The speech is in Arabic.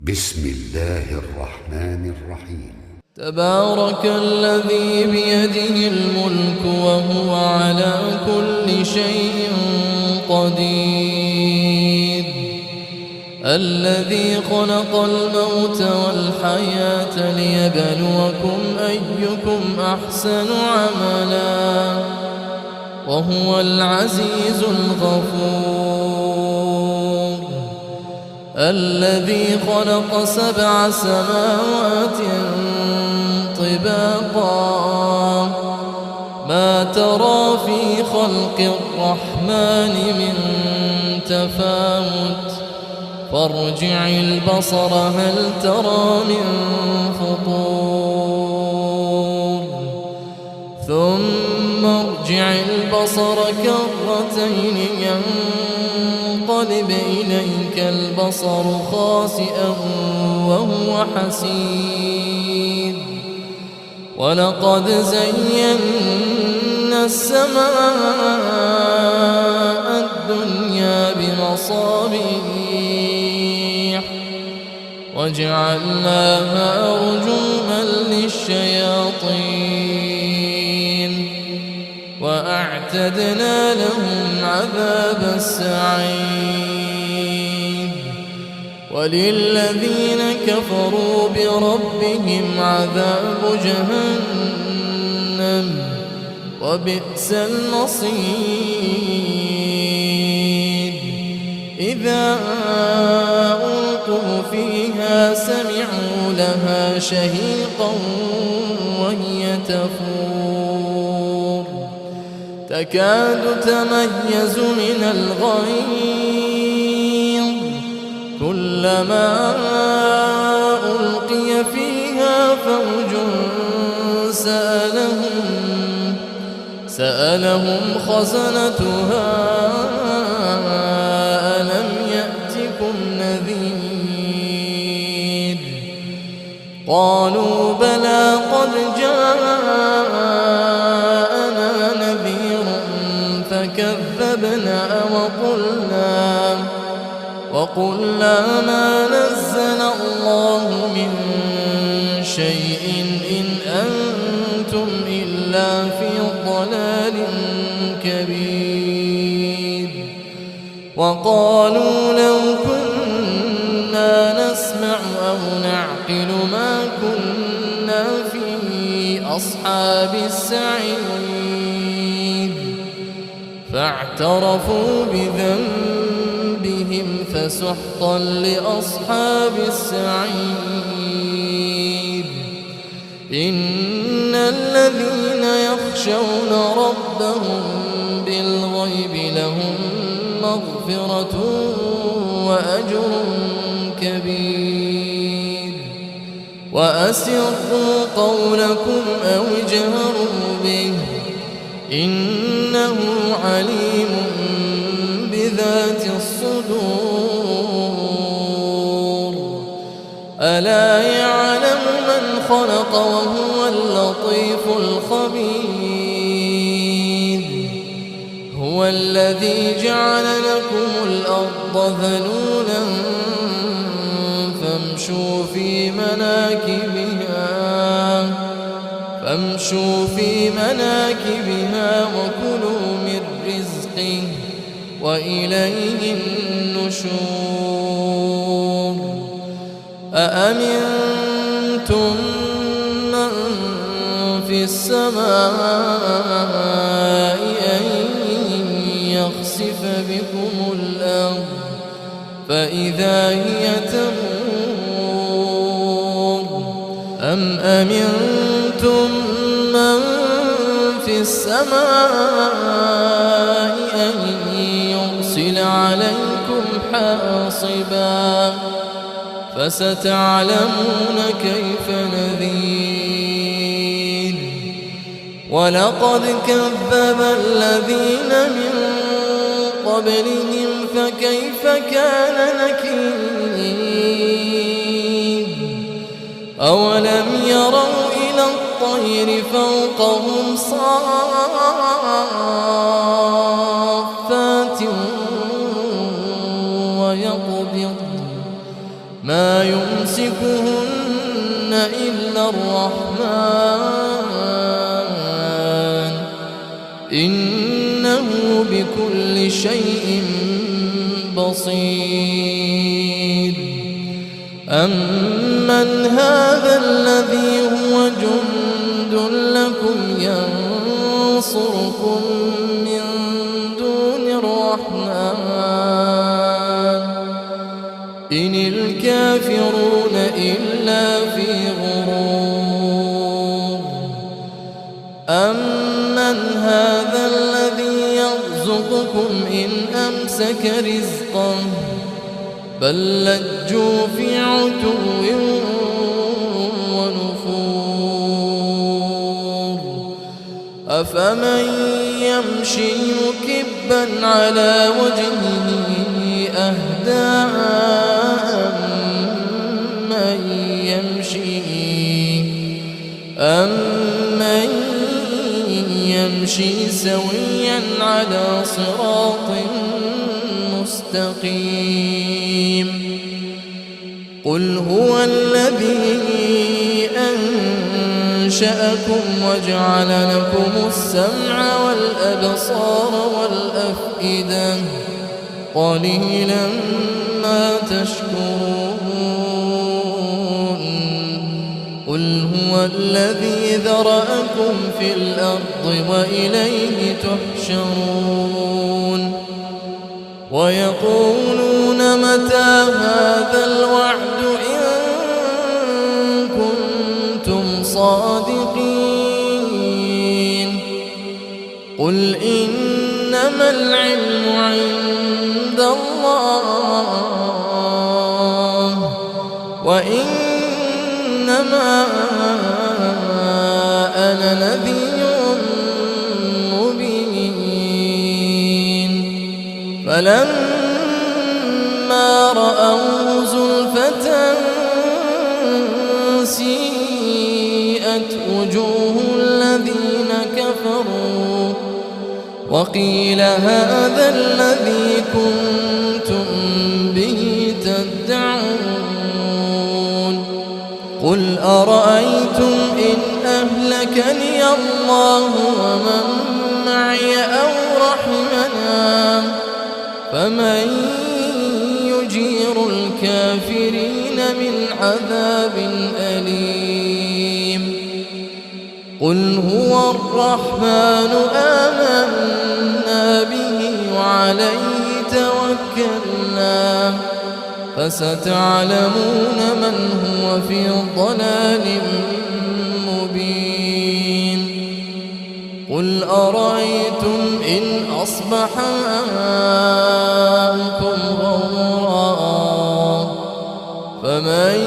بسم الله الرحمن الرحيم. تبارك الذي بيده الملك وهو على كل شيء قدير، الذي خلق الموت والحياة ليبلوكم أيكم أحسن عملا وهو العزيز الغفور، الذي خلق 7 سماوات طباقا ما ترى في خلق الرحمن من تفاوت فارجع البصر هل ترى من فطور ثم ارجع البصر كرتين ينقلب إليك البصر خاسئا وهو حسير، ولقد زينا السماء الدنيا بمصابيح وجعلناها رجوما للشياطين وأعتدنا لهم عذاب السعير، وللذين كفروا بربهم عذاب جهنم وبئس المصير، إذا ألقوا فيها سمعوا لها شهيقا وهي تفور تكاد تميز من الغيظ كلما ألقي فيها فوج سألهم خزنتها ألم يأتكم نذير، قالوا بلى قد جاءنا نذير فكذبنا وقلنا ما نزل الله من شيء إن أنتم إلا في ضلال كبير، وقالوا لو كنا نسمع أو نعقل ما كنا في أصحاب السعير، فاعترفوا بذنبهم فسحقا لأصحاب السعير، إن الذين يخشون ربهم بالغيب لهم مغفرة وأجر كبير، وأسروا قولكم أو اجهروا به إنه عليم بذات الصدور، ألا يعلم من خلق وهو اللطيف الخبير، هو الذي جعل لكم الأرض ذلولا فامشوا في مناكبها وكلوا من رزقه وإليه النشور، أأمنتم من في السماء أن يخسف بكم الأرض فإذا هي تمور، أم أمنتم من في السماء أن يرسل عليكم حاصبا فستعلمون كيف نذير، ولقد كذب الذين من قبلهم فكيف كان نكير، أولم يروا إلى الطير فوقهم صافات ويقبض ما يمسكهن إلا الرحمن إنه بكل شيء بصير. أمن هذا الذي هو جند لكم ينصركم من دون الرحمن إن الكافرون إلا في غرور. أمن هذا الذي يرزقكم إن أمسك رزقه بل لجوا في عتو ونفور. أفمن يمشي مكبا على وجهه أهدى أمن يمشي سويا على صراط مستقيم. قل هو الذي أنشأكم وجعل لكم السمع والأبصار والأفئدة قليلا ما تشكرون. قل هو الذي ذرأكم في الأرض وإليه تحشرون. ويقولون متى هذا الوعد إن كنتم صادقين. قل إنما العلم عند الله وإنما أنا نذير مبين. فلما رأوه زلفة سيئت وجوه الذين كفروا وقيل هذا الذي كنتم به تدعون. قل أرأيتم إن أهلكني الله ومن معي أو رحمنا فمن يجير الكافرين من عذاب أليم. قل هو الرحمن آمنا به وعليه توكلنا فستعلمون من هو في ضلال مبين. قل أرأيتم إن أصبح ماؤكم غورا فمن